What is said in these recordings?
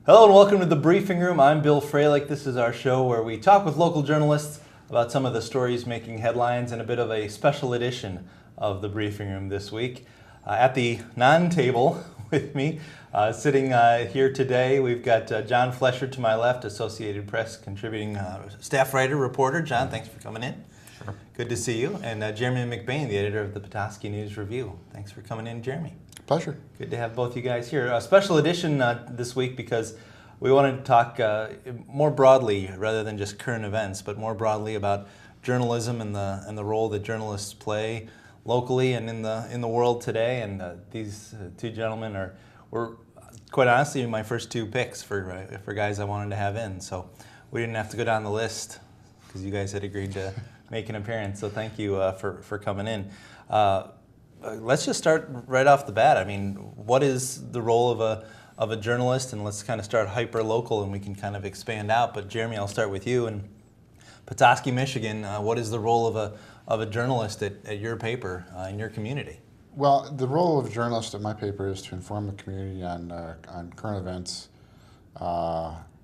Hello and welcome to the Briefing Room. I'm Bill Froehlich. This is our show where we talk with local journalists about some of the stories making headlines, and a bit of a special edition of the Briefing Room this week. At the non-table with me, sitting here today, we've got John Flesher to my left, Associated Press contributing staff writer, reporter. John, thanks for coming in. Sure. Good to see you. And Jeremy McBain, the editor of the Petoskey News-Review. Thanks for coming in, Jeremy. Pleasure. Good to have both you guys here. A special edition this week because we wanted to talk more broadly, rather than just current events, but more broadly about journalism and the role that journalists play locally and in the world today. And these two gentlemen were quite honestly my first two picks for guys I wanted to have in. So we didn't have to go down the list because you guys had agreed to make an appearance. So thank you for coming in. Let's just start right off the bat. I mean, what is the role of a journalist? And let's kind of start hyper-local and we can kind of expand out. But Jeremy, I'll start with you. In Petoskey, Michigan, what is the role of a journalist at your paper, in your community? Well, the role of a journalist at my paper is to inform the community on current events that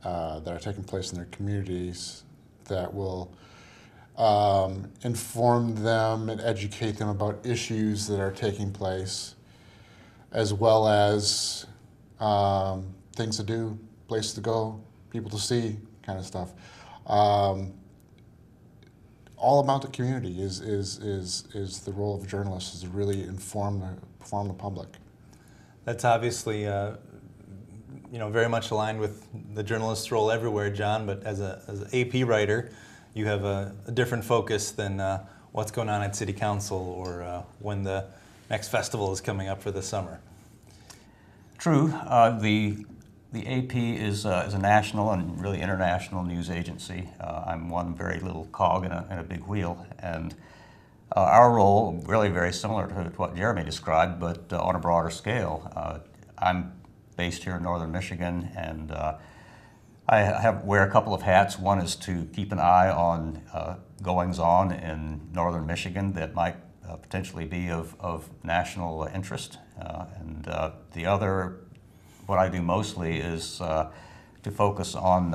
are taking place in their communities that will inform them and educate them about issues that are taking place, as well as things to do, places to go, people to see, kind of stuff. All about the community is the role of a journalist, is to really inform the public. That's obviously very much aligned with the journalist's role everywhere, John. But as an AP writer, you have a different focus than what's going on at City Council or when the next festival is coming up for the summer. True. The AP is a national and really international news agency. I'm one very little cog in a big wheel, and our role really very similar to what Jeremy described, but on a broader scale. I'm based here in northern Michigan, and I wear a couple of hats. One is to keep an eye on goings-on in northern Michigan that might potentially be of national interest. And the other, what I do mostly, is to focus on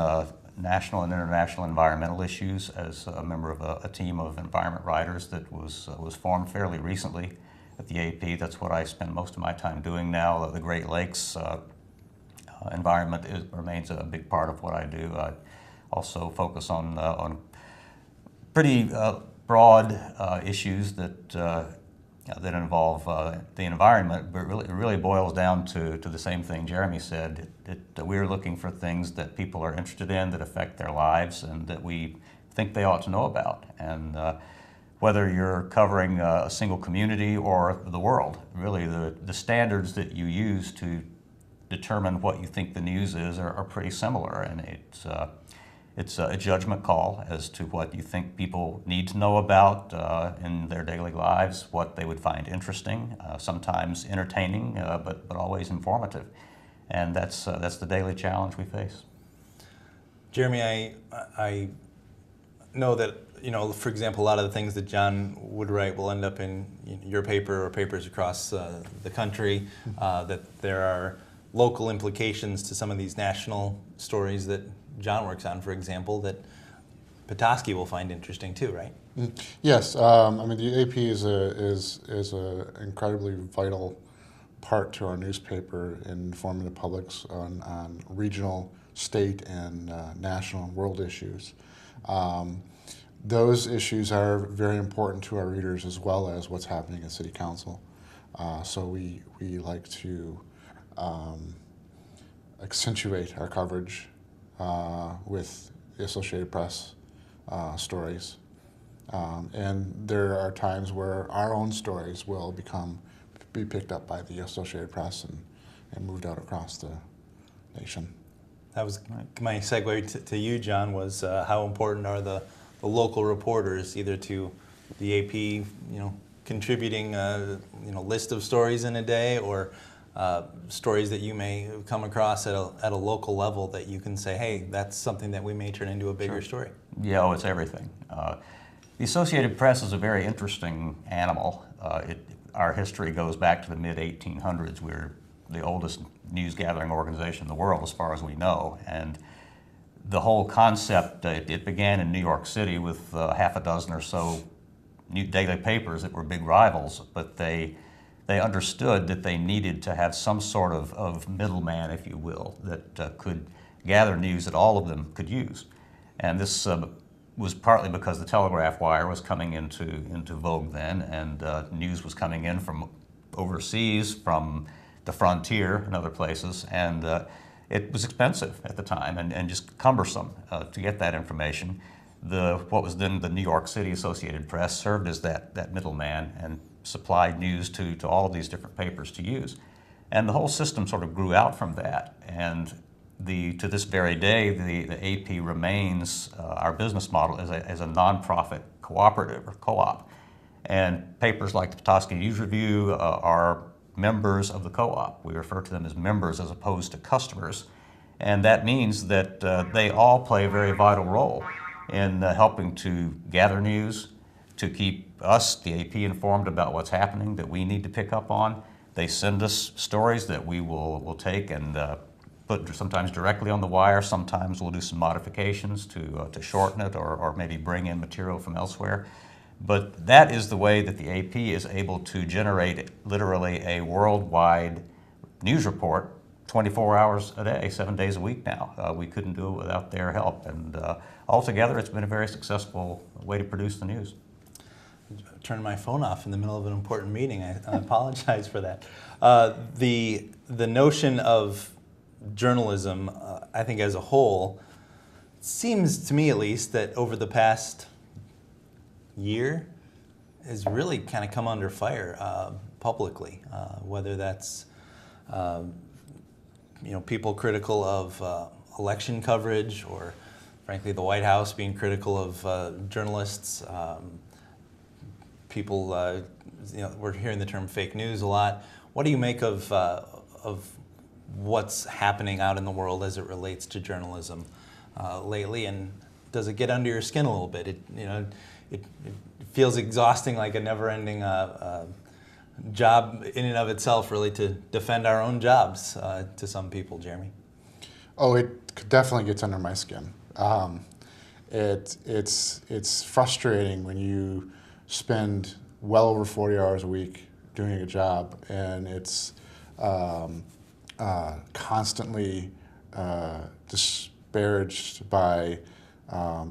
national and international environmental issues as a member of a team of environment writers that was formed fairly recently at the AP. That's what I spend most of my time doing now. The Great Lakes environment remains a big part of what I do. I also focus on pretty broad issues that involve the environment, but it really boils down to the same thing Jeremy said. We're looking for things that people are interested in, that affect their lives, and that we think they ought to know about. And whether you're covering a single community or the world, really the standards that you use to determine what you think the news is are pretty similar, and it's a judgment call as to what you think people need to know about in their daily lives, what they would find interesting, sometimes entertaining, but always informative, and that's the daily challenge we face. Jeremy, I know that, for example, a lot of the things that John would write will end up in your paper or papers across the country, that there are local implications to some of these national stories that John works on, for example, that Petoskey will find interesting too, right? Yes, I mean the AP is a incredibly vital part to our newspaper in informing the public on regional, state, and national and world issues. Those issues are very important to our readers, as well as what's happening at City Council. So we like to accentuate our coverage with the Associated Press stories. And there are times where our own stories will be picked up by the Associated Press and moved out across the nation. That was my segue to you, John, was how important are the local reporters, either to the AP, contributing list of stories in a day, or stories that you may come across at a local level that you can say, hey, that's something that we may turn into a bigger story. Yeah, it's everything. The Associated Press is a very interesting animal. Our history goes back to the mid-1800s. We're the oldest news gathering organization in the world as far as we know. And the whole concept, it began in New York City with half a dozen or so new daily papers that were big rivals, but they understood that they needed to have some sort of middleman, if you will, that could gather news that all of them could use. And this was partly because the telegraph wire was coming into vogue then, and news was coming in from overseas, from the frontier and other places, and it was expensive at the time and just cumbersome to get that information. What was then the New York City Associated Press served as that middleman and supplied news to all of these different papers to use. And the whole system sort of grew out from that. And to this very day, the AP remains our business model as a nonprofit cooperative or co-op. And papers like the Petoskey News-Review are members of the co-op. We refer to them as members as opposed to customers. And that means that they all play a very vital role in helping to gather news, to keep us, the AP, informed about what's happening that we need to pick up on. They send us stories that we will take and put sometimes directly on the wire. Sometimes we'll do some modifications to shorten it or maybe bring in material from elsewhere. But that is the way that the AP is able to generate literally a worldwide news report 24 hours a day, 7 days a week now. We couldn't do it without their help. And altogether, it's been a very successful way to produce the news. Turned my phone off in the middle of an important meeting. I apologize for that. The notion of journalism, I think as a whole, seems to me at least that over the past year has really kind of come under fire publicly, whether that's people critical of election coverage, or frankly the White House being critical of journalists. People, we're hearing the term fake news a lot. What do you make of what's happening out in the world as it relates to journalism lately, and does it get under your skin a little bit? It feels exhausting, like a never-ending job in and of itself, really, to defend our own jobs to some people. Jeremy? Oh, it definitely gets under my skin. It's frustrating when you spend well over 40 hours a week doing a job, and it's constantly disparaged by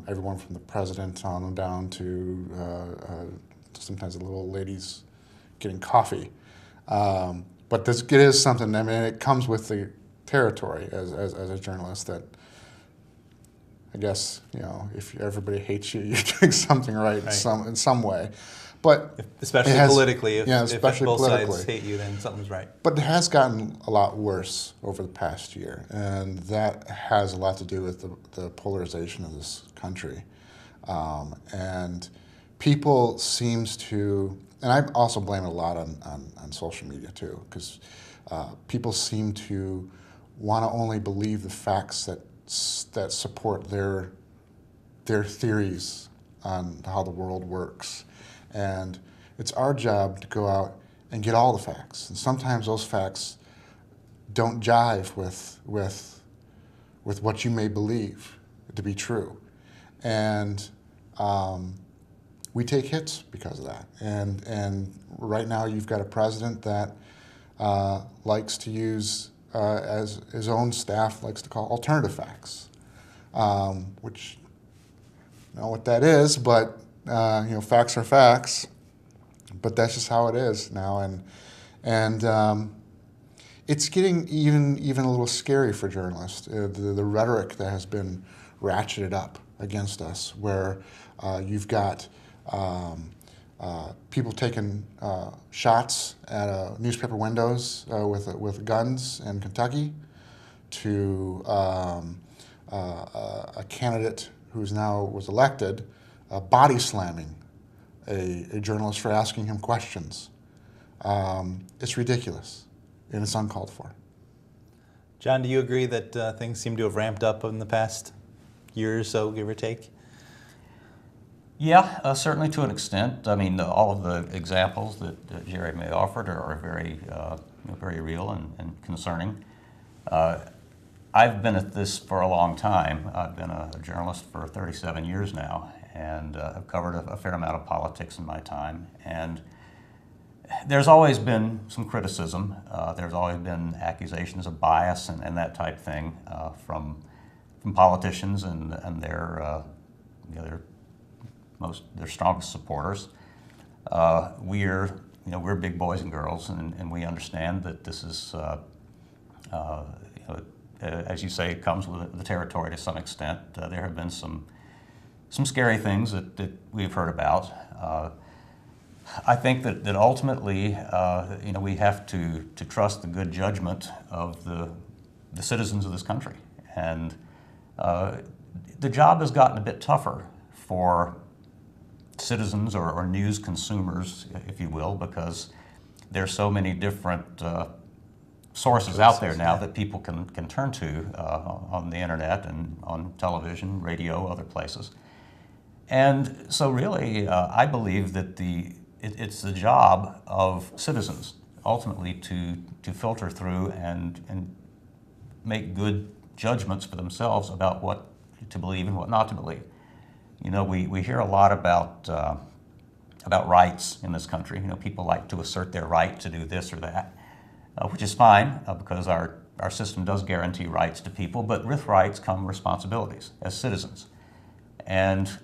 everyone from the president on down to sometimes the little ladies getting coffee. But it is something, I mean, it comes with the territory as a journalist that, I guess, if everybody hates you, you're doing something right. In some way. But especially politically, especially both politically. sides hate you, then something's right. But it has gotten a lot worse over the past year, and that has a lot to do with the polarization of this country. And people seems to, and I also blame it a lot on social media too, because people seem to want to only believe the facts that support their theories on how the world works. And it's our job to go out and get all the facts. And sometimes those facts don't jive with what you may believe to be true. And we take hits because of that. And right now you've got a president that likes to use, as his own staff likes to call, alternative facts, which I don't know what that is, but facts are facts. But that's just how it is now, and it's getting even a little scary for journalists. The rhetoric that has been ratcheted up against us, where you've got people taking shots at newspaper windows with guns in Kentucky, to a candidate who's now was elected body slamming a journalist for asking him questions. It's ridiculous, and it's uncalled for. John, do you agree that things seem to have ramped up in the past year or so, give or take? Yeah, certainly to an extent. I mean, all of the examples that Jeremy offered are very, very real and concerning. I've been at this for a long time. I've been a journalist for 37 years now, and I've covered a fair amount of politics in my time. And there's always been some criticism. There's always been accusations of bias and that type thing from politicians and their their strongest supporters. We're big boys and girls, and we understand that this is, as you say, it comes with the territory to some extent. There have been some scary things that we've heard about. I think that ultimately, we have to trust the good judgment of the citizens of this country, and the job has gotten a bit tougher for citizens or news consumers, if you will, because there's so many different sources out there now that people can turn to on the internet and on television, radio, other places. And so really, I believe that it's the job of citizens ultimately to filter through and make good judgments for themselves about what to believe and what not to believe. We hear a lot about rights in this country. People like to assert their right to do this or that, which is fine because our system does guarantee rights to people, but with rights come responsibilities as citizens. And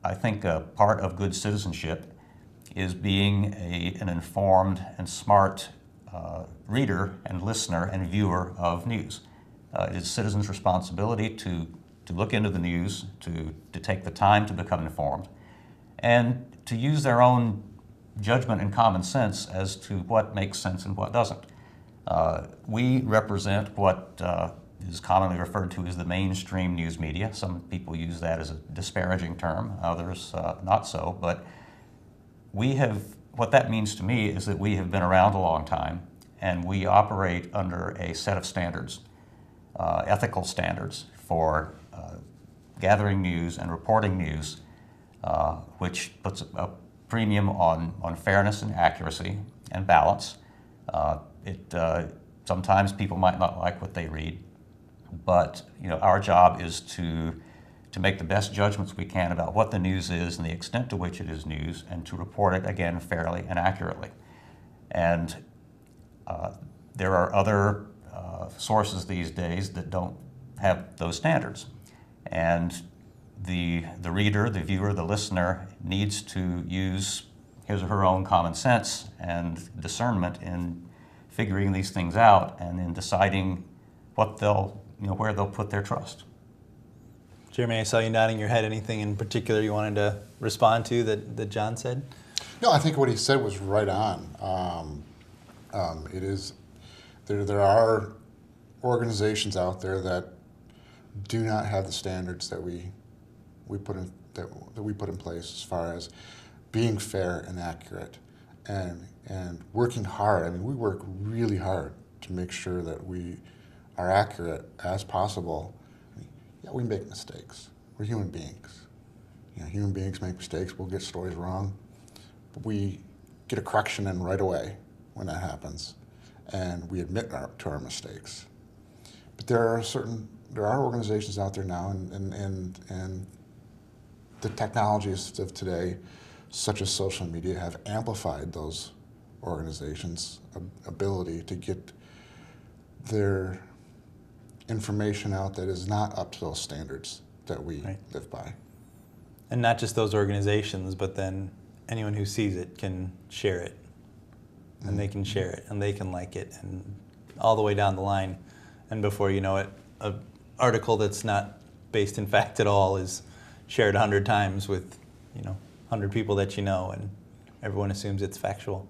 I think a part of good citizenship is being an informed and smart reader and listener and viewer of news. It is citizens' responsibility to look into the news, to take the time to become informed, and to use their own judgment and common sense as to what makes sense and what doesn't. We represent what is commonly referred to as the mainstream news media. Some people use that as a disparaging term, others not so, but what that means to me is that we have been around a long time, and we operate under a set of standards, ethical standards for gathering news and reporting news, which puts a premium on fairness and accuracy and balance. Sometimes people might not like what they read, but our job is to make the best judgments we can about what the news is and the extent to which it is news, and to report it again fairly and accurately. And there are other sources these days that don't have those standards. And the reader, the viewer, the listener needs to use his or her own common sense and discernment in figuring these things out and in deciding where they'll put their trust. Jeremy, I saw you nodding your head. Anything in particular you wanted to respond to that John said? No, I think what he said was right on. There are organizations out there that do not have the standards that we put in place as far as being fair and accurate and working hard. I mean, we work really hard to make sure that we are accurate as possible. Yeah, we make mistakes. We're human beings. Human beings make mistakes. We'll get stories wrong, but we get a correction in right away when that happens, and we admit to our mistakes. But there are organizations out there now, and the technologies of today, such as social media, have amplified those organizations' ability to get their information out that is not up to those standards that we live by. And not just those organizations, but then anyone who sees it can share it, and they can share it, and they can like it, and all the way down the line. And before you know it, an article that's not based in fact at all is shared 100 times with 100 people that you know, and everyone assumes it's factual.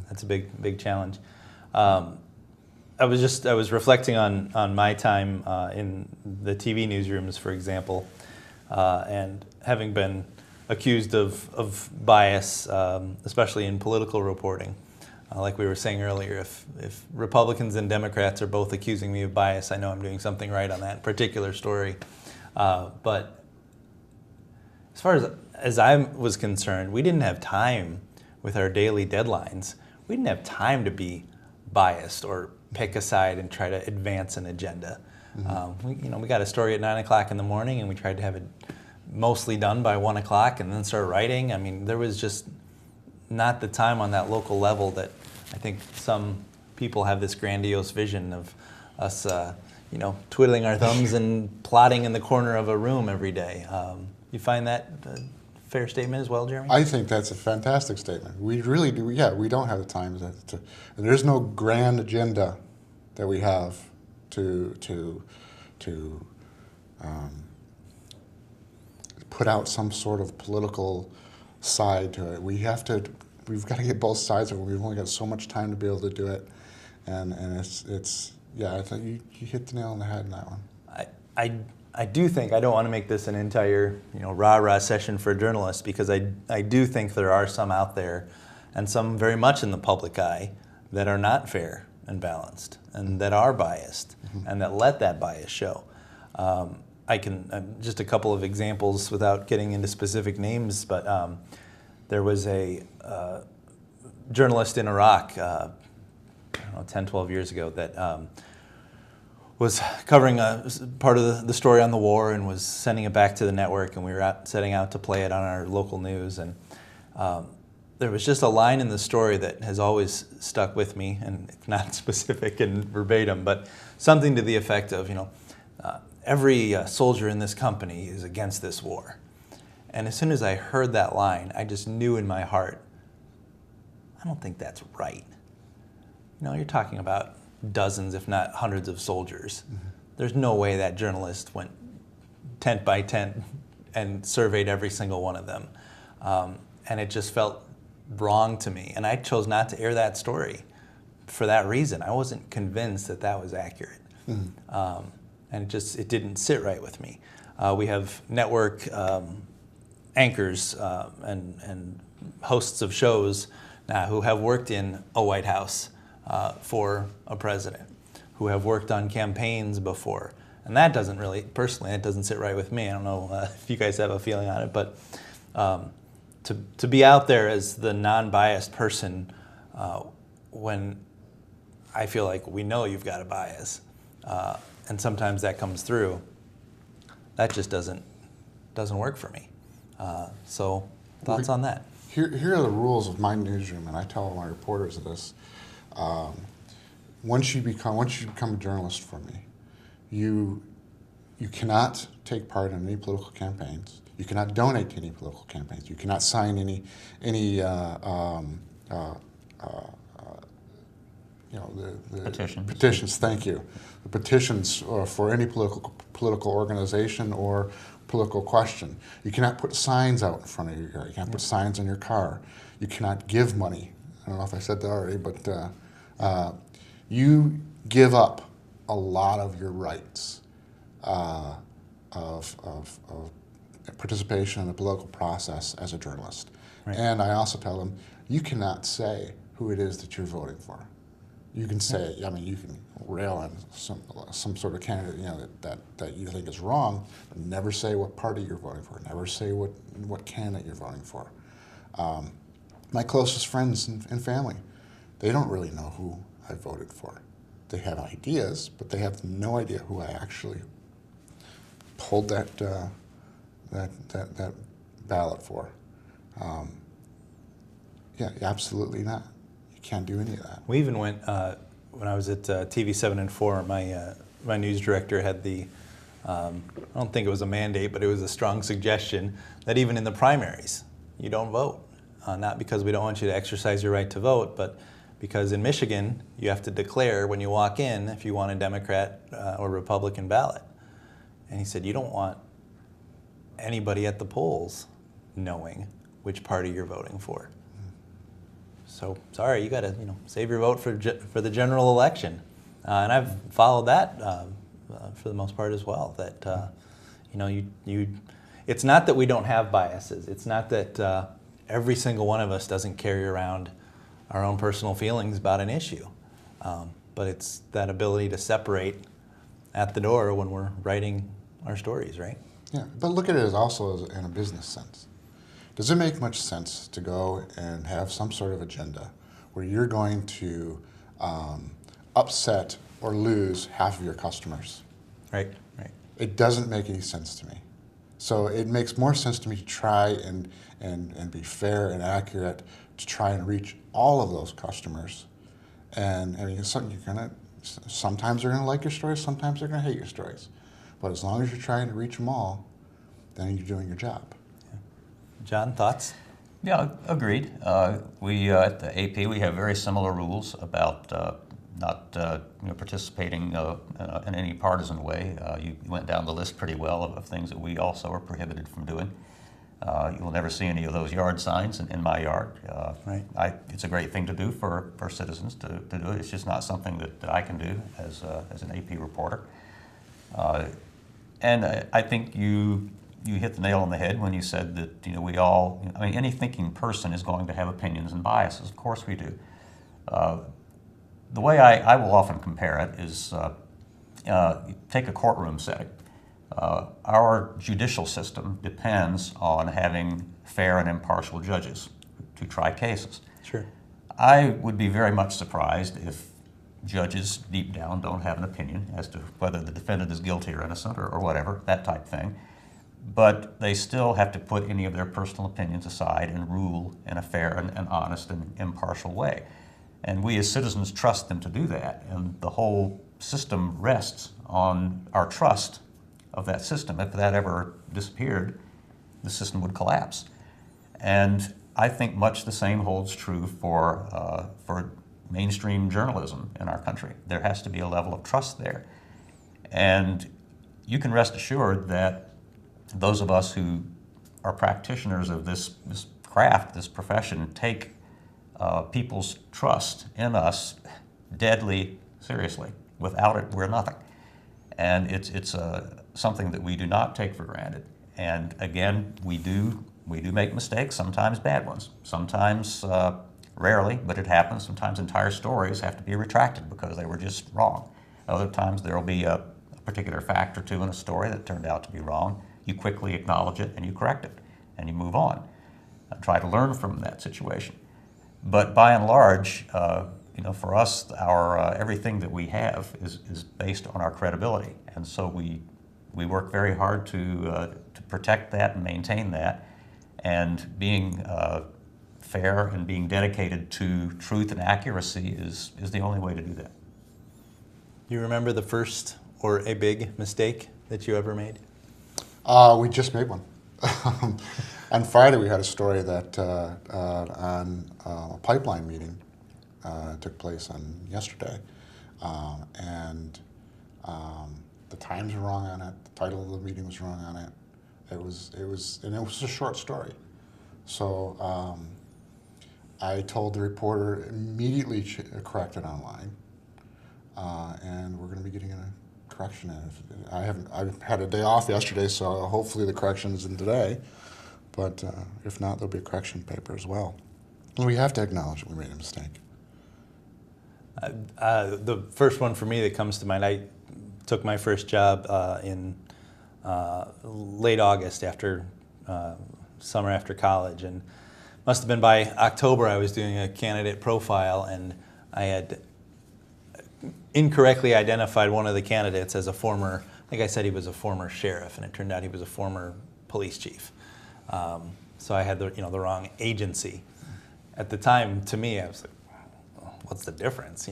That's a big challenge. I was reflecting on my time in the TV newsrooms, for example, and having been accused of bias, especially in political reporting. Like we were saying earlier, if Republicans and Democrats are both accusing me of bias, I know I'm doing something right on that particular story. But as far as I was concerned, we didn't have time with our daily deadlines. We didn't have time to be biased or pick a side and try to advance an agenda. We got a story at 9 o'clock in the morning, and we tried to have it mostly done by 1 o'clock, and then start writing. I mean, there was just not the time on that local level that I think some people have this grandiose vision of us, twiddling our thumbs and plotting in the corner of a room every day. You find that a fair statement as well, Jeremy? I think that's a fantastic statement. We really do. Yeah, we don't have the time to there's no grand agenda that we have to put out some sort of political side to it. We've got to get both sides of it. We've only got so much time to be able to do it, and it's yeah. I think you hit the nail on the head in that one. I do think, I don't want to make this an entire rah-rah session for journalists, because I do think there are some out there, and some very much in the public eye, that are not fair and balanced, and that are biased, and that let that bias show. I can, just a couple of examples without getting into specific names, but there was a journalist in Iraq, 10, 12 years ago, that was covering a part of the story on the war and was sending it back to the network, and we were setting out to play it on our local news. And there was just a line in the story that has always stuck with me, and it's not specific and verbatim, but something to the effect of, every soldier in this company is against this war. And as soon as I heard that line, I just knew in my heart, I don't think that's right. You're talking about dozens, if not hundreds of soldiers. There's no way that journalist went tent by tent and surveyed every single one of them. And it just felt wrong to me. And I chose not to air that story for that reason. I wasn't convinced that that was accurate. And it didn't sit right with me. We have network anchors and hosts of shows now who have worked in a White House for a president, who have worked on campaigns before. And that doesn't really, personally, it doesn't sit right with me. I don't know if you guys have a feeling on it, but to be out there as the non-biased person when I feel like we know you've got a bias, and sometimes that comes through, that just doesn't work for me. So thoughts on that? Here are the rules of my newsroom, and I tell my reporters this. Once you become a journalist for me, you cannot take part in any political campaigns. You cannot donate to any political campaigns. You cannot sign any petitions. Petitions. Thank you. The petitions for any political organization or political question. You cannot put signs out in front of your car. You can't put signs on your car. You cannot give money. I don't know if I said that already, but you give up a lot of your rights of participation in the political process as a journalist. Right. And I also tell them, you cannot say who it is that you're voting for. You can say, you can rail on some sort of candidate, that you think is wrong, but never say what party you're voting for. Never say what candidate you're voting for. My closest friends and family, they don't really know who I voted for. They have ideas, but they have no idea who I actually pulled that ballot for. Yeah, absolutely not. You can't do any of that. We even went, when I was at TV 7 and 4, my news director had I don't think it was a mandate, but it was a strong suggestion that even in the primaries, you don't vote. Not because we don't want you to exercise your right to vote, but because in Michigan, you have to declare when you walk in if you want a Democrat or Republican ballot. And he said, you don't want anybody at the polls knowing which party you're voting for. So sorry, you got to save your vote for the general election. And I've followed that for the most part as well. That it's not that we don't have biases. It's not that every single one of us doesn't carry around our own personal feelings about an issue. But it's that ability to separate at the door when we're writing our stories, right? Yeah, but look at it as also as in a business sense. Does it make much sense to go and have some sort of agenda where you're going to upset or lose half of your customers? Right, right. It doesn't make any sense to me. So it makes more sense to me to try and be fair and accurate, to try and reach all of those customers. And I mean, sometimes they're gonna like your stories, sometimes they're gonna hate your stories. But as long as you're trying to reach them all, then you're doing your job. Yeah. John, thoughts? Yeah, agreed. We at the AP, we have very similar rules about not participating in any partisan way. You went down the list pretty well of things that we also are prohibited from doing. You will never see any of those yard signs in my yard. Right. It's a great thing to do for citizens to do it. It's just not something that I can do as an AP reporter. And I think you hit the nail on the head when you said that we all, any thinking person is going to have opinions and biases. Of course we do. The way I will often compare it is take a courtroom setting. Our judicial system depends on having fair and impartial judges to try cases. Sure. I would be very much surprised if judges deep down don't have an opinion as to whether the defendant is guilty or innocent or whatever, that type thing. But they still have to put any of their personal opinions aside and rule in a fair and honest and impartial way. And we as citizens trust them to do that. And the whole system rests on our trust of that system. If that ever disappeared, the system would collapse. And I think much the same holds true for mainstream journalism in our country. There has to be a level of trust there. And you can rest assured that those of us who are practitioners of this craft, this profession, take people's trust in us deadly seriously. Without it, we're nothing. And it's something that we do not take for granted. And again, we do make mistakes, sometimes bad ones, sometimes rarely, but it happens. Sometimes entire stories have to be retracted because they were just wrong. Other times there will be a particular fact or two in a story that turned out to be wrong. You quickly acknowledge it and you correct it and you move on. Try to learn from that situation. But by and large, for us, our everything that we have is based on our credibility, and so we work very hard to protect that and maintain that, and being fair and being dedicated to truth and accuracy is the only way to do that. You remember the first or a big mistake that you ever made? We just made one. On Friday, we had a story that on a pipeline meeting took place on yesterday, and the times were wrong on it. The title of the meeting was wrong on it. It was a short story. So I told the reporter immediately correct it online, and we're going to be getting a correction in it. I had a day off yesterday, so hopefully the correction is in today. But if not, there'll be a correction paper as well. And we have to acknowledge that we made a mistake. The first one for me that comes to mind, I took my first job in late August after summer after college, and must have been by October I was doing a candidate profile, and I had incorrectly identified one of the candidates as a former, I think I said he was a former sheriff, and it turned out he was a former police chief. So I had the wrong agency. At the time, to me, I was like, what's the difference,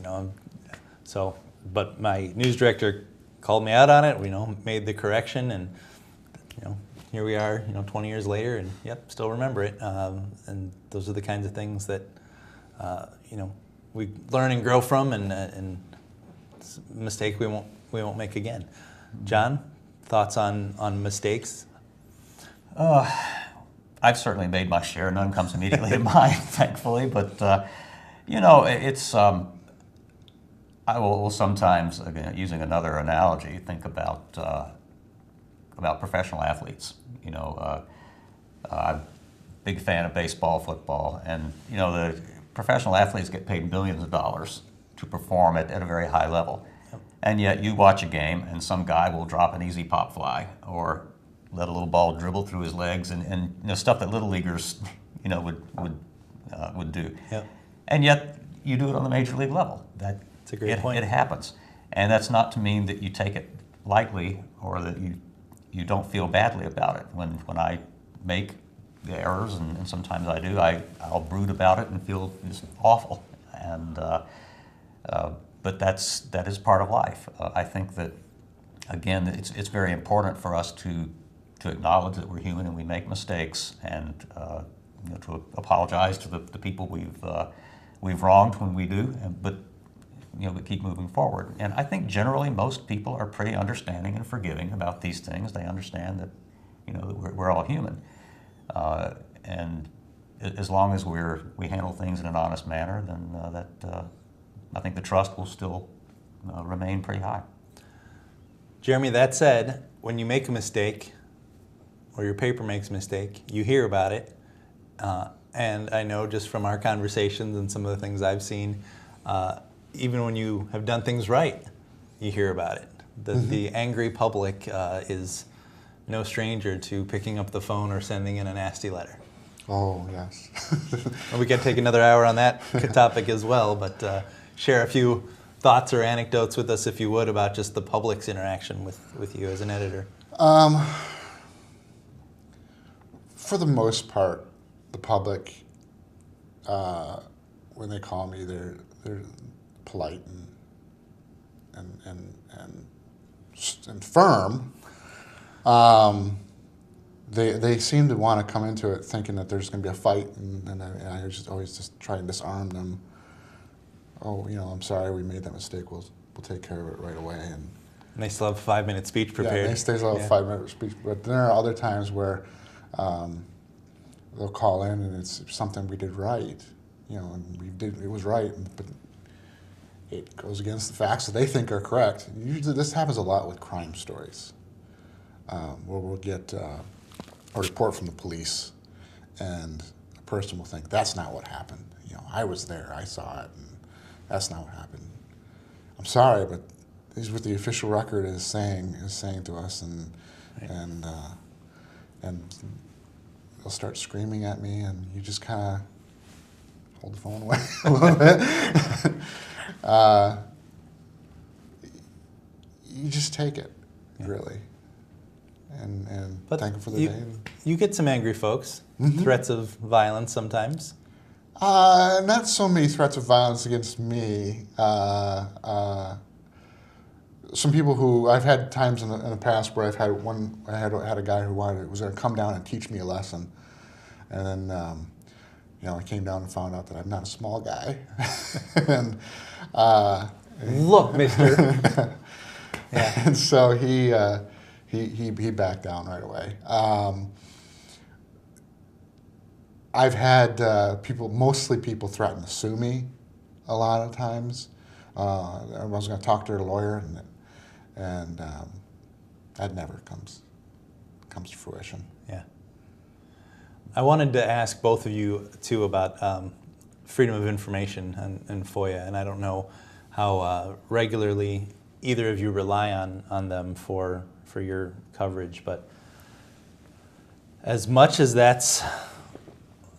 So, but my news director called me out on it. We made the correction, and here we are, 20 years later, and yep, still remember it. And those are the kinds of things that we learn and grow from, and it's a mistake we won't make again. John, thoughts on mistakes? I've certainly made my share. None comes immediately to mind, thankfully. But it's. I will sometimes, again, using another analogy, think about professional athletes. I'm a big fan of baseball, football, and the professional athletes get paid millions of dollars to perform at a very high level. Yep. And yet you watch a game and some guy will drop an easy pop fly or let a little ball dribble through his legs, and you know, stuff that little leaguers, you know, would do. Yep. And yet you do it on the major league level. That's a great point. It happens, and that's not to mean that you take it lightly or that you don't feel badly about it. When I make the errors, and sometimes I do, I'll brood about it and feel just awful. And but that is part of life. I think that, again, it's very important for us to acknowledge that we're human and we make mistakes, and you know, to apologize to the people we've wronged when we do, but you know, we keep moving forward. And I think generally most people are pretty understanding and forgiving about these things. They understand that, you know, that we're all human, and as long as we handle things in an honest manner, then I think the trust will still remain pretty high. Jeremy, that said, when you make a mistake, or your paper makes a mistake, you hear about it. And I know just from our conversations and some of the things I've seen, even when you have done things right, you hear about it. The angry public is no stranger to picking up the phone or sending in a nasty letter. Oh, yes. And we can take another hour on that topic as well, but share a few thoughts or anecdotes with us, if you would, about just the public's interaction with you as an editor. For the most part, the public, when they call me, they're polite and firm. They seem to want to come into it thinking that there's going to be a fight, and I always just try and disarm them. Oh, you know, I'm sorry, we made that mistake. We'll take care of it right away. And they still have a 5-minute speech prepared. Yeah, they still have a 5-minute speech. But there are other times where they'll call in and it's something we did right, you know, and it was right, but it goes against the facts that they think are correct. Usually, this happens a lot with crime stories, where we'll get a report from the police, and a person will think that's not what happened. You know, I was there, I saw it, and that's not what happened. I'm sorry, but this is what the official record is saying to us, and right. and they'll start screaming at me, and you just kind of hold the phone away a little bit. You just take it, really, and thank them for the day. You get some angry folks, threats of violence sometimes. Not so many threats of violence against me. Some people who I've had times in the past where I had a guy who was going to come down and teach me a lesson, and then you know, I came down and found out that I'm not a small guy, and look, mister. Yeah. And so he backed down right away. I've had mostly people threaten to sue me a lot of times. I was going to talk to their lawyer, and that never comes to fruition. Yeah. I wanted to ask both of you, too, about freedom of information and FOIA, and I don't know how regularly either of you rely on them for your coverage, but as much as that's,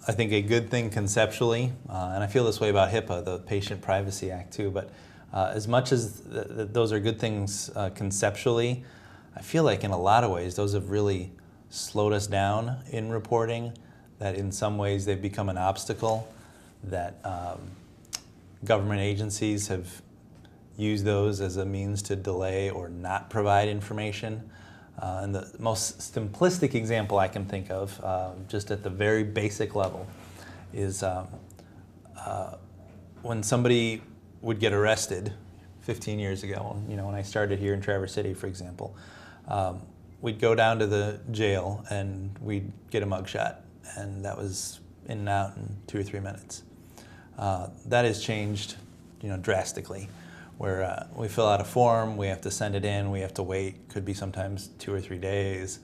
I think, a good thing conceptually, and I feel this way about HIPAA, the Patient Privacy Act, too, but as much as those are good things conceptually, I feel like in a lot of ways those have really slowed us down in reporting, that in some ways they've become an obstacle, that government agencies have used those as a means to delay or not provide information. And the most simplistic example I can think of, just at the very basic level, is when somebody would get arrested 15 years ago, you know, when I started here in Traverse City, for example, we'd go down to the jail and we'd get a mugshot, and that was in and out in 2 or 3 minutes. That has changed, you know, drastically, where we fill out a form, we have to send it in, we have to wait, could be sometimes 2 or 3 days.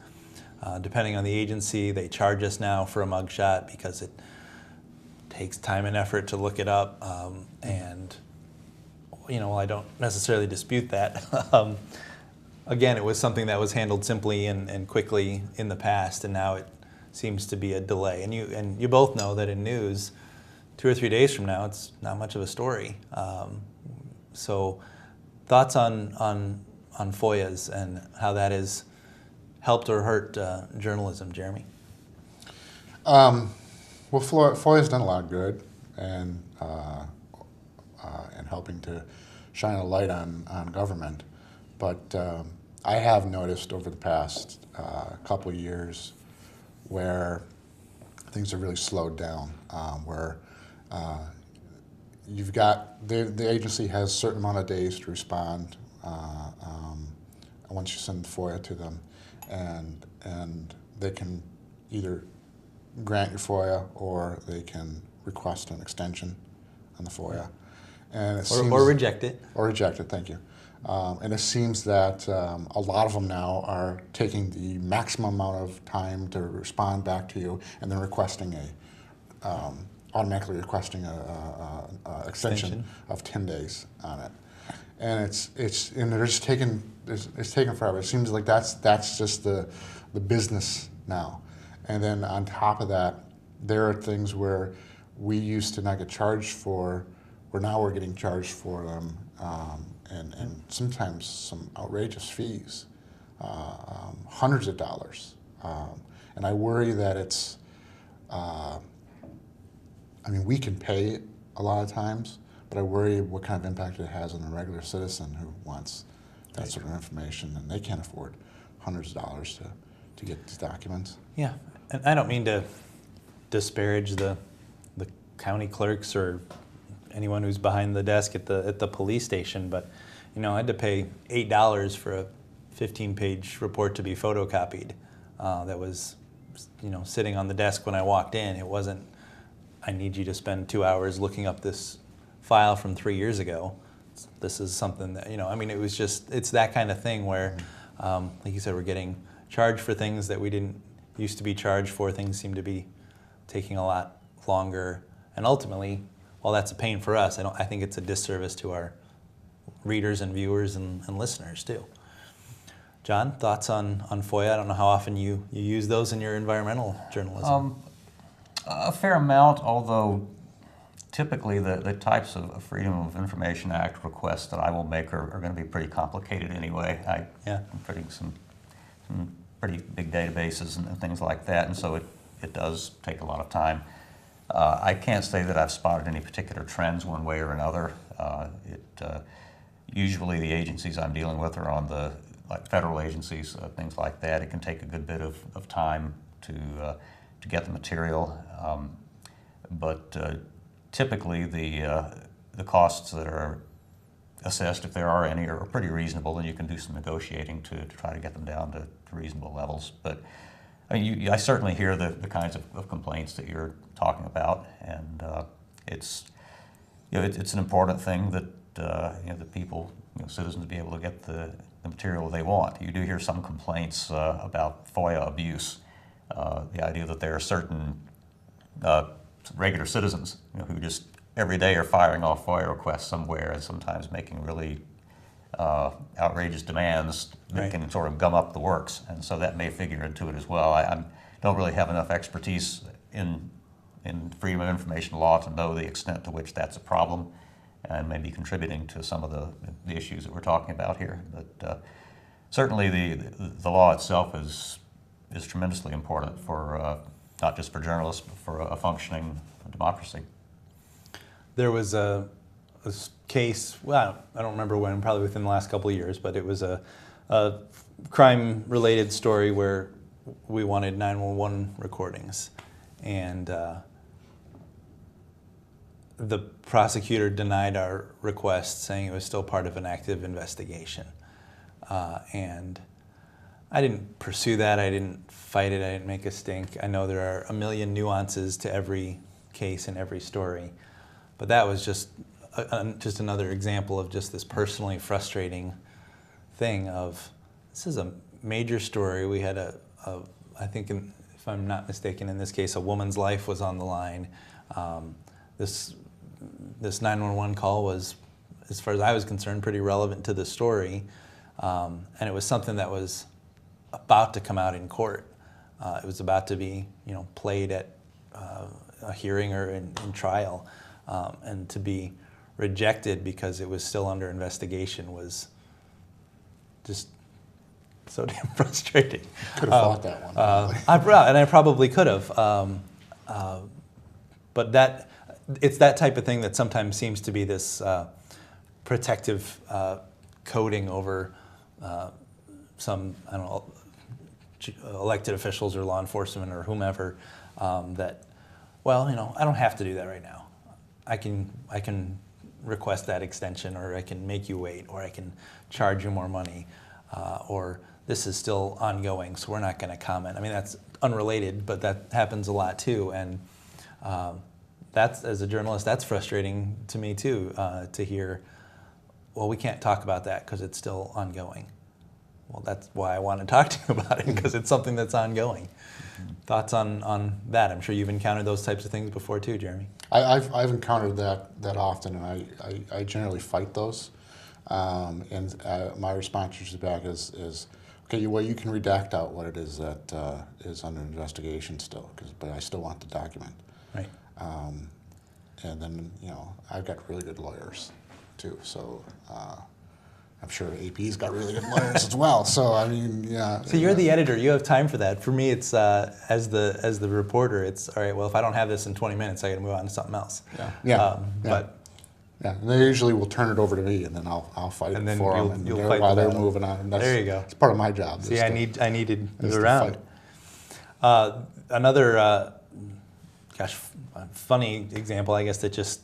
Depending on the agency, they charge us now for a mugshot because it takes time and effort to look it up, and you know, I don't necessarily dispute that. again, it was something that was handled simply and quickly in the past, and now it seems to be a delay. And you both know that in news, 2 or 3 days from now, it's not much of a story. So thoughts on FOIAs and how that has helped or hurt journalism, Jeremy? Well, FOIA's done a lot of good and helping to shine a light on government. But I have noticed over the past couple of years where things have really slowed down, where you've got, the agency has a certain amount of days to respond once you send FOIA to them, and they can either grant your FOIA or they can request an extension on the FOIA. And it seems, or reject it. Or reject it, thank you. And it seems that a lot of them now are taking the maximum amount of time to respond back to you and then requesting automatically requesting a extension of 10 days on it. And and they're just it's taken forever. It seems like that's just the business now. And then on top of that, there are things where we used to not get charged for, where now we're getting charged for them, and sometimes some outrageous fees, hundreds of dollars. And I worry that it's, I mean, we can pay it a lot of times, but I worry what kind of impact it has on a regular citizen who wants that sort of information, and they can't afford hundreds of dollars to get these documents. Yeah, and I don't mean to disparage the county clerks or anyone who's behind the desk at the police station, but I had to pay $8 for a 15-page report to be photocopied. That was sitting on the desk when I walked in. It wasn't, I need you to spend 2 hours looking up this file from 3 years ago. This is something that, I mean, it's that kind of thing where, like you said, we're getting charged for things that we didn't used to be charged for. Things seem to be taking a lot longer. And ultimately, while that's a pain for us, I think it's a disservice to our readers and viewers and listeners too. John, thoughts on FOIA? I don't know how often you use those in your environmental journalism. A fair amount, although typically the types of Freedom of Information Act requests that I will make are going to be pretty complicated anyway. I'm putting some pretty big databases and things like that, and so it does take a lot of time. I can't say that I've spotted any particular trends one way or another. Usually the agencies I'm dealing with are on the federal agencies, things like that. It can take a good bit of time to get the material, but typically the costs that are assessed, if there are any, are pretty reasonable, and you can do some negotiating to try to get them down to reasonable levels. But I mean, I certainly hear the kinds of complaints that you're talking about, and it's an important thing that the people, citizens, be able to get the material they want. You do hear some complaints about FOIA abuse, the idea that there are certain regular citizens who just every day are firing off FOIA requests somewhere and sometimes making really outrageous demands that can sort of gum up the works, and so that may figure into it as well. I don't really have enough expertise in freedom of information law to know the extent to which that's a problem and maybe contributing to some of the issues that we're talking about here. But certainly the law itself is tremendously important for not just for journalists, but for a functioning democracy. There was a case, well, I don't remember when, probably within the last couple of years, but it was a crime-related story where we wanted 911 recordings, and the prosecutor denied our request, saying it was still part of an active investigation. And I didn't pursue that, I didn't fight it, I didn't make a stink. I know there are a million nuances to every case and every story, but that was just another example of just this personally frustrating thing of, this is a major story. We had I think, if I'm not mistaken, in this case, a woman's life was on the line. This 911 call was, as far as I was concerned, pretty relevant to the story. and it was something that was about to come out in court. It was about to be, played at a hearing or in trial, and to be rejected because it was still under investigation was just so damn frustrating. Could have fought that one. I probably could have, but it's that type of thing that sometimes seems to be this protective coating over some, I don't know, elected officials or law enforcement or whomever, that, well, I don't have to do that right now. I can request that extension, or I can make you wait, or I can charge you more money, or this is still ongoing, so we're not going to comment. I mean, that's unrelated, but that happens a lot too, and that's, as a journalist, that's frustrating to me too, to hear, well, we can't talk about that because it's still ongoing. Well, that's why I want to talk to you about it, because it's something that's ongoing. Thoughts on that? I'm sure you've encountered those types of things before too, Jeremy. I've encountered that often, and I generally fight those. And my response usually back is, okay, well, you can redact out what it is that is under investigation still, but I still want the document. Right. And then, I've got really good lawyers too, so I'm sure AP's got really good lawyers as well. So I mean, yeah. So you're the editor. You have time for that. For me, it's as the reporter. It's all right. Well, if I don't have this in 20 minutes, I got to move on to something else. Yeah. But yeah, and they usually will turn it over to me, and then I'll fight it for them, and while they're moving on. And there you go. It's part of my job. See, I needed around. Another, funny example, I guess, that just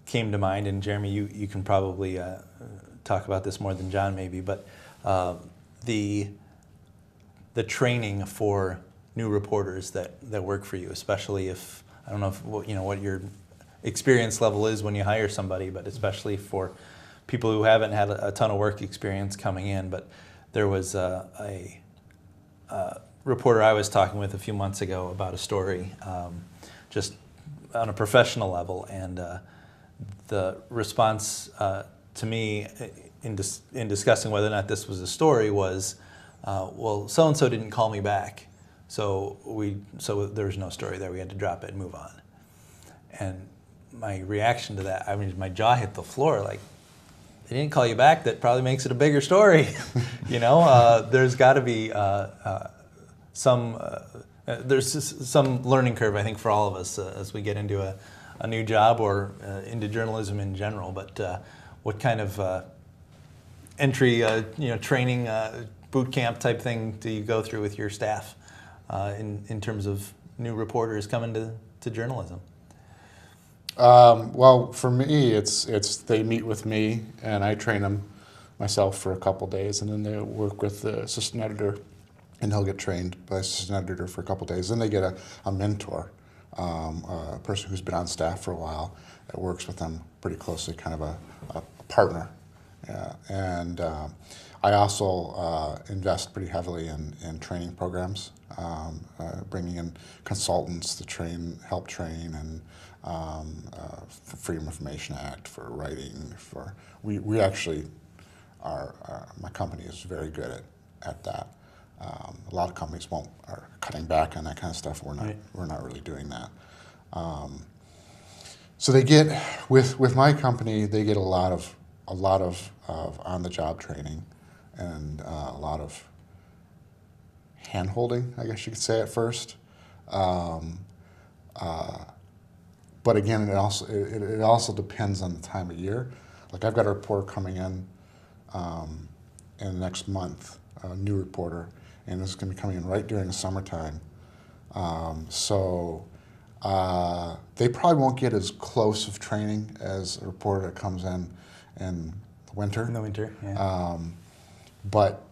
came to mind, and Jeremy, you can probably talk about this more than John maybe, but the training for new reporters that work for you, especially if, I don't know if what your experience level is when you hire somebody, but especially for people who haven't had a ton of work experience coming in. But there was a reporter I was talking with a few months ago about a story, just on a professional level, and the response to me in discussing whether or not this was a story was, well, so-and-so didn't call me back, so there was no story there. We had to drop it and move on. And my reaction to that, I mean, my jaw hit the floor. Like, they didn't call you back. That probably makes it a bigger story. There's got to be there's some learning curve, I think, for all of us as we get into a new job or into journalism in general. But what kind of entry, training, boot camp type thing do you go through with your staff in terms of new reporters coming to journalism? Well, for me, it's they meet with me, and I train them myself for a couple days, and then they work with the assistant editor, and he'll get trained by the assistant editor for a couple days. Then they get a mentor, a person who's been on staff for a while that works with them pretty closely, kind of a partner. And I also invest pretty heavily in training programs, bringing in consultants to help train, and for Freedom of Information Act, for writing, we actually my company is very good at that. A lot of companies are cutting back on that kind of stuff. We're not really doing that. So they get with my company, they get a lot of on-the-job training, and a lot of hand-holding, I guess you could say at first. But again, it also depends on the time of year. Like, I've got a reporter coming in the next month, a new reporter, and this is going to be coming in right during the summertime. So they probably won't get as close of training as a reporter that comes in the winter. In the winter, yeah. But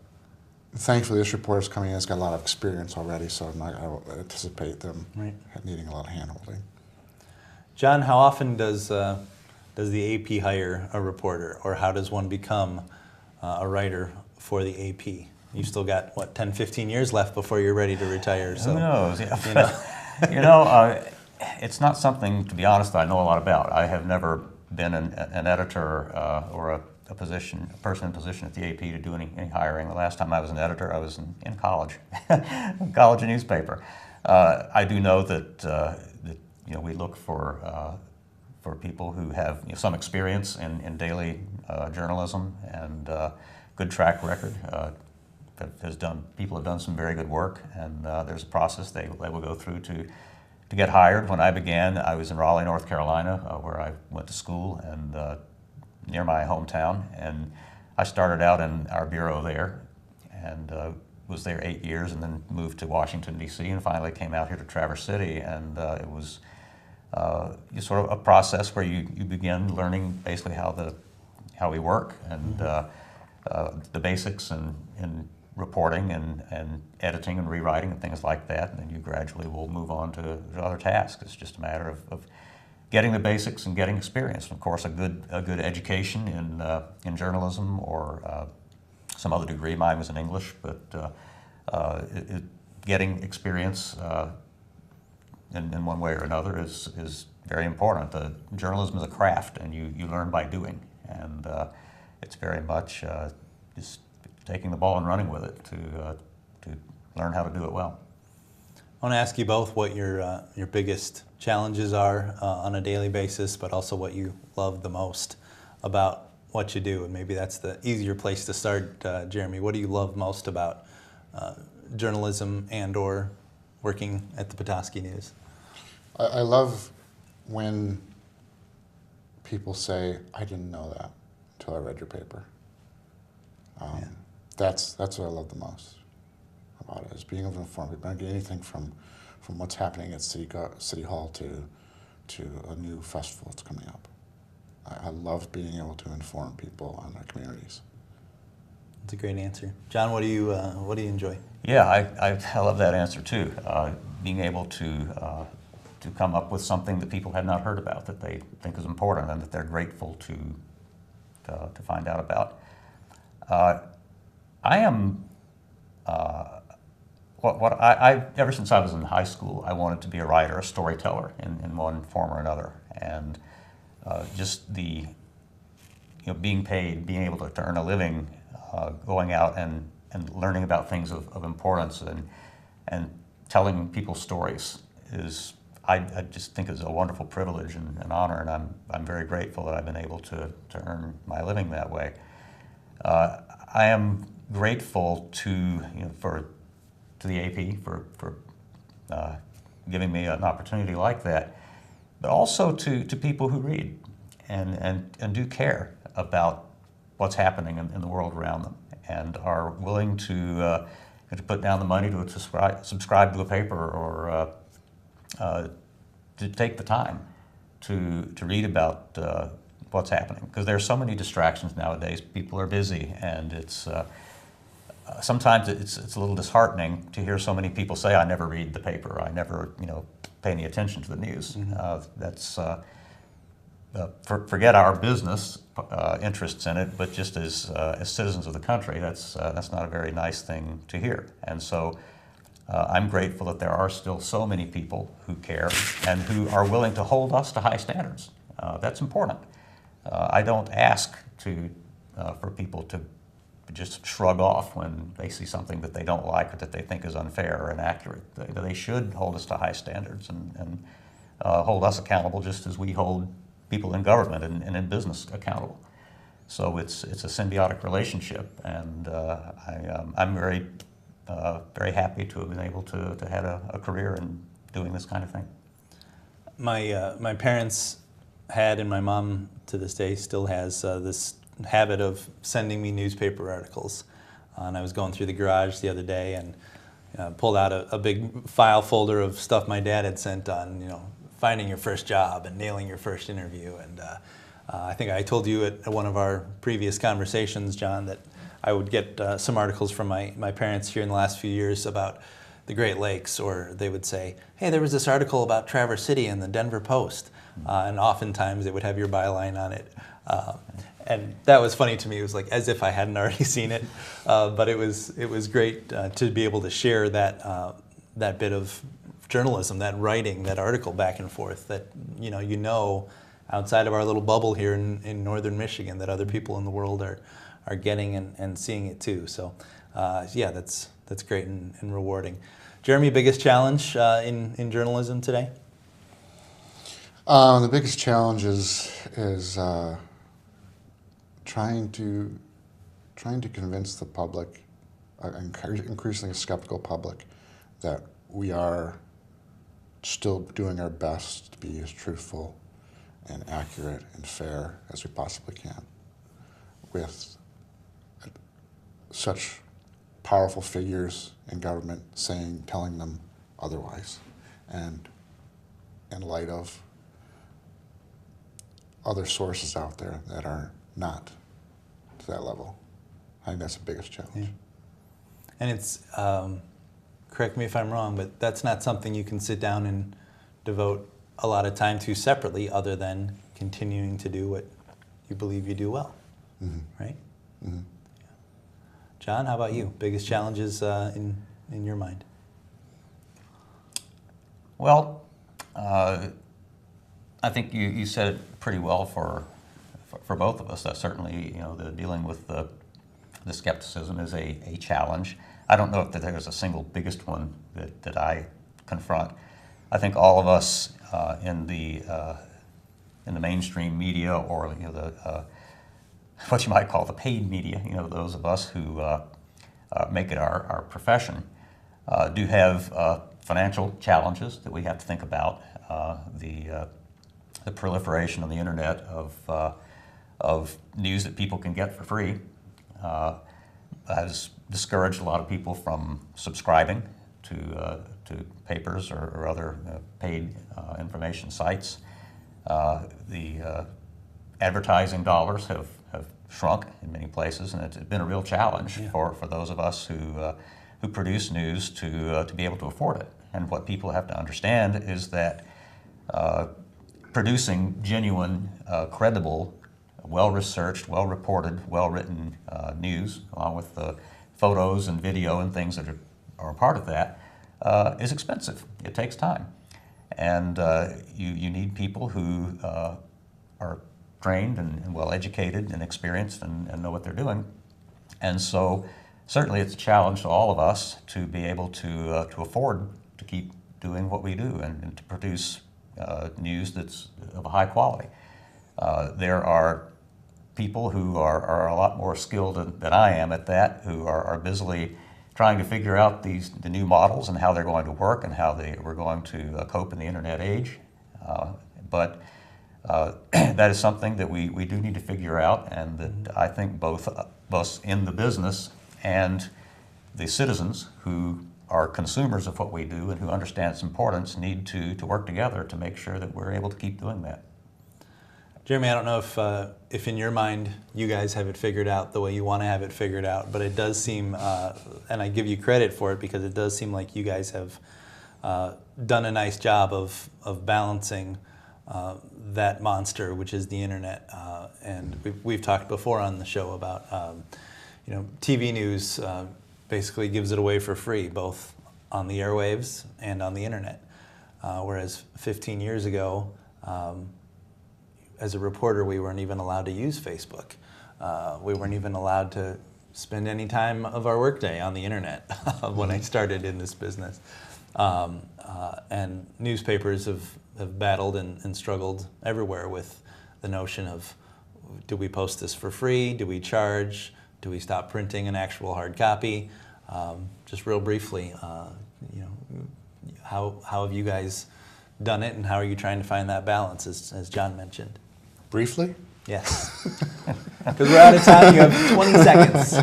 thankfully, this reporter's coming in, has got a lot of experience already, so I don't anticipate them needing a lot of hand-holding. John, how often does the AP hire a reporter, or how does one become a writer for the AP? You've still got, 10, 15 years left before you're ready to retire. So, who knows? It's not something, to be honest, I know a lot about. I have never been an editor or a person in position at the AP to do any hiring. The last time I was an editor, I was in college, college and newspaper. I do know that we look for people who have some experience in daily journalism and good track record. People have done some very good work, and there's a process they will go through to get hired. When I began, I was in Raleigh, North Carolina, where I went to school and near my hometown, and I started out in our bureau there and was there 8 years, and then moved to Washington, D.C., and finally came out here to Traverse City, and it was sort of a process where you begin learning basically how we work and the basics in reporting and editing and rewriting and things like that, and then you gradually will move on to other tasks. It's just a matter of getting the basics and getting experience. And of course, a good education in journalism or some other degree. Mine was in English, but getting experience in one way or another is very important. Journalism is a craft, and you learn by doing, and it's very much just taking the ball and running with it to learn how to do it well. I want to ask you both what your biggest challenges are on a daily basis, but also what you love the most about what you do. And maybe that's the easier place to start. Jeremy, what do you love most about journalism and/or working at the Petoskey News? I love when people say, "I didn't know that until I read your paper." That's what I love the most about it, is being able to inform people. I get anything from what's happening at City Hall to a new festival that's coming up. I love being able to inform people on their communities. That's a great answer. John, what do you enjoy? Yeah, I love that answer too. Being able to come up with something that people have not heard about that they think is important and that they're grateful to find out about. I am ever since I was in high school, I wanted to be a writer, a storyteller in one form or another, and just being paid, being able to earn a living, going out and learning about things of importance and telling people stories is, I just think, is a wonderful privilege and an honor, and I'm very grateful that I've been able to earn my living that way. I am grateful to the AP for giving me an opportunity like that, but also to people who read and do care about what's happening in the world around them and are willing to put down the money to subscribe to a paper or to take the time to read about what's happening, because there's so many distractions nowadays. People are busy, and it's sometimes it's a little disheartening to hear so many people say, "I never read the paper. I never pay any attention to the news." That's forget our business interests in it, but just as citizens of the country, that's not a very nice thing to hear. And so I'm grateful that there are still so many people who care and who are willing to hold us to high standards. That's important. I don't ask for people to just shrug off when they see something that they don't like or that they think is unfair or inaccurate. They should hold us to high standards and hold us accountable just as we hold people in government and in business accountable. So it's a symbiotic relationship, and I'm very happy to have been able to have a career in doing this kind of thing. My parents had, and my mom to this day still has, this habit of sending me newspaper articles. And I was going through the garage the other day and pulled out a big file folder of stuff my dad had sent on, finding your first job and nailing your first interview. And I think I told you at one of our previous conversations, John, that I would get some articles from my parents here in the last few years about the Great Lakes, or they would say, "Hey, there was this article about Traverse City in the Denver Post," and oftentimes they would have your byline on it. And that was funny to me. It was like as if I hadn't already seen it, but it was great to be able to share that bit of journalism, that writing, that article back and forth. That outside of our little bubble here in northern Michigan, that other people in the world are getting and seeing it too. So yeah, that's great and rewarding. Jeremy, biggest challenge in journalism today? The biggest challenge is trying to convince the public, increasingly skeptical public, that we are still doing our best to be as truthful and accurate and fair as we possibly can, with such powerful figures in government telling them otherwise, and in light of other sources out there that are not to that level. I think that's the biggest challenge. Yeah. And it's, correct me if I'm wrong, but that's not something you can sit down and devote a lot of time to separately, other than continuing to do what you believe you do well, right? Yeah. John, how about you? Biggest challenges in your mind? Well, I think you said it pretty well for both of us. That certainly, the dealing with the skepticism is a challenge. I don't know if there's a single biggest one that I confront. I think all of us in the mainstream media, or the what you might call the paid media, those of us who make it our profession, do have financial challenges that we have to think about. The proliferation on the internet of news that people can get for free has discouraged a lot of people from subscribing to papers or other paid information sites. The advertising dollars have shrunk in many places, and it's been a real challenge for those of us who produce news to be able to afford it. And what people have to understand is that producing genuine, credible, well-researched, well-reported, well-written news, along with the photos and video and things that are a part of that, is expensive. It takes time. And you need people who are trained and well-educated and experienced and know what they're doing. And so certainly it's a challenge to all of us to be able to afford to keep doing what we do and to produce news that's of a high quality. There are people who are a lot more skilled than I am at that, who are busily trying to figure out the new models and how they're going to work and how we're going to cope in the internet age. But that is something that we do need to figure out, and that I think both us in the business and the citizens who are consumers of what we do and who understand its importance need to work together to make sure that we're able to keep doing that. Jeremy, I don't know if in your mind you guys have it figured out the way you want to have it figured out, but it does seem, and I give you credit for it, because it does seem like you guys have done a nice job of balancing that monster, which is the internet. And we've talked before on the show about, TV news basically gives it away for free, both on the airwaves and on the internet. Whereas 15 years ago, as a reporter, we weren't even allowed to use Facebook. We weren't even allowed to spend any time of our workday on the internet when I started in this business. And newspapers have battled and struggled everywhere with the notion of, do we post this for free? Do we charge? Do we stop printing an actual hard copy? Just real briefly, how have you guys done it, and how are you trying to find that balance, as John mentioned? Briefly? Yes. Because we're out of time. You have 20 seconds.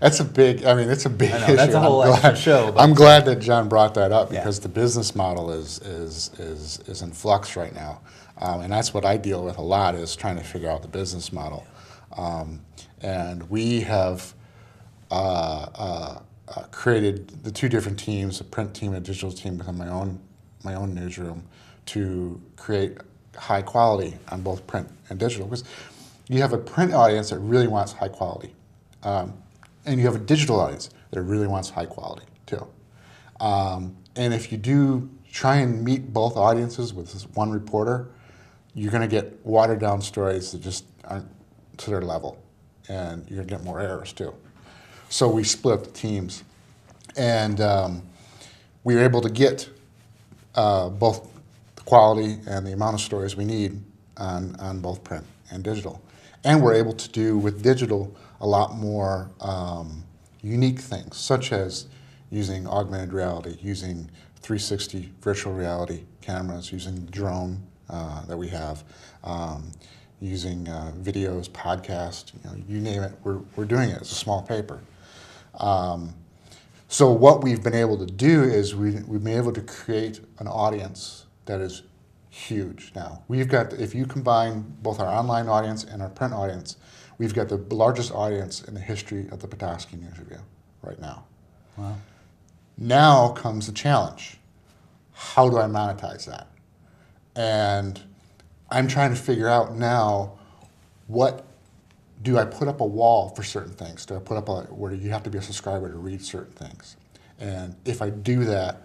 That's a big issue. That's a whole extra show. But I'm glad that John brought that up, because Yeah. the business model is in flux right now. And that's what I deal with a lot, is trying to figure out the business model. And we have created the two different teams, a print team and a digital team, within my own newsroom, to create high quality on both print and digital. Because you have a print audience that really wants high quality, and you have a digital audience that really wants high quality too. And if you do try and meet both audiences with this one reporter, you're going to get watered down stories that just aren't to their level, and you're going to get more errors too. So we split the teams, and we were able to get both the quality and the amount of stories we need on both print and digital. And we're able to do with digital a lot more unique things, such as using augmented reality, using 360 virtual reality cameras, using drone that we have, using videos, podcasts, you name it, we're doing it. It's a small paper. So what we've been able to do is we've been able to create an audience that is huge now. We've got, if you combine both our online audience and our print audience, we've got the largest audience in the history of the Petoskey News-Review right now. Wow. Now comes the challenge. How do I monetize that? And I'm trying to figure out now, what do I put up a wall for certain things? Do I put up where you have to be a subscriber to read certain things? And if I do that,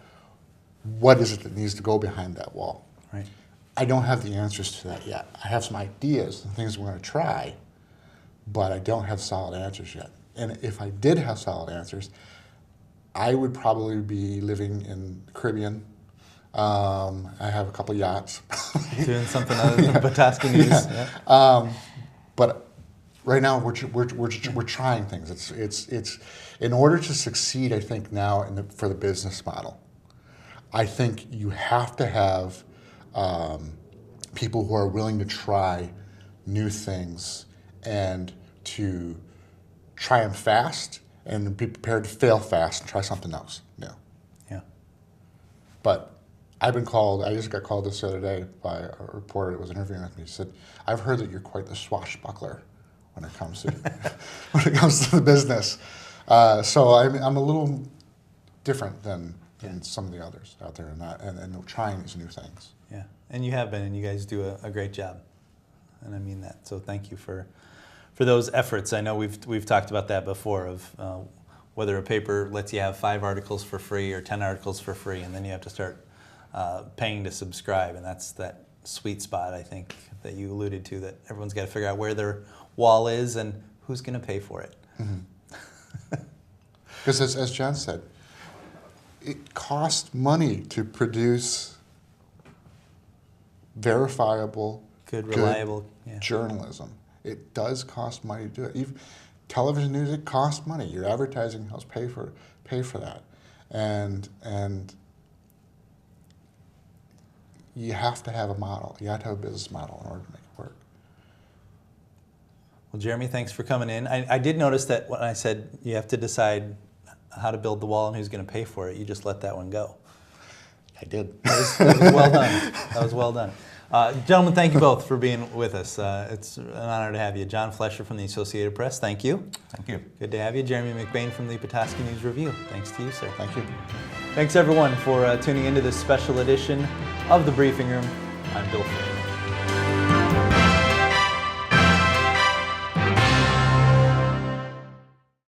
what is it that needs to go behind that wall? Right. I don't have the answers to that yet. I have some ideas and things we're going to try, but I don't have solid answers yet. And if I did have solid answers, I would probably be living in the Caribbean. I have a couple yachts. Doing something other than Petoskey News. Yeah. Yeah. But right now we're trying things. It's in order to succeed. I think now for the business model, I think you have to have people who are willing to try new things and to try them fast and be prepared to fail fast and try something else new. Yeah. But I just got called this the other day by a reporter that was interviewing with me. He said, "I've heard that you're quite the swashbuckler when it comes to the business." So I'm a little different than some of the others out there in that, and trying these new things. Yeah, and you have been, and you guys do a great job, and I mean that. So thank you for those efforts. I know we've talked about that before, of whether a paper lets you have 5 articles for free or 10 articles for free, and then you have to start paying to subscribe, and that's that sweet spot, I think, that you alluded to, that everyone's got to figure out where their wall is and who's going to pay for it. Because as John said, it costs money to produce verifiable, good reliable journalism. It does cost money to do it. Even television news, it costs money. Your advertising helps pay for that, and you have to have a model. You have to have a business model in order to make it work. Well, Jeremy, thanks for coming in. I did notice that when I said you have to decide how to build the wall and who's going to pay for it, you just let that one go. I did. That was well done. That was well done. Gentlemen, thank you both for being with us. It's an honor to have you. John Flesher from the Associated Press, thank you. Thank you. Good to have you. Jeremy McBain from the Petoskey News-Review. Thanks to you, sir. Thank you. Thanks, everyone, for tuning into this special edition of The Briefing Room. I'm Bill Froehlich.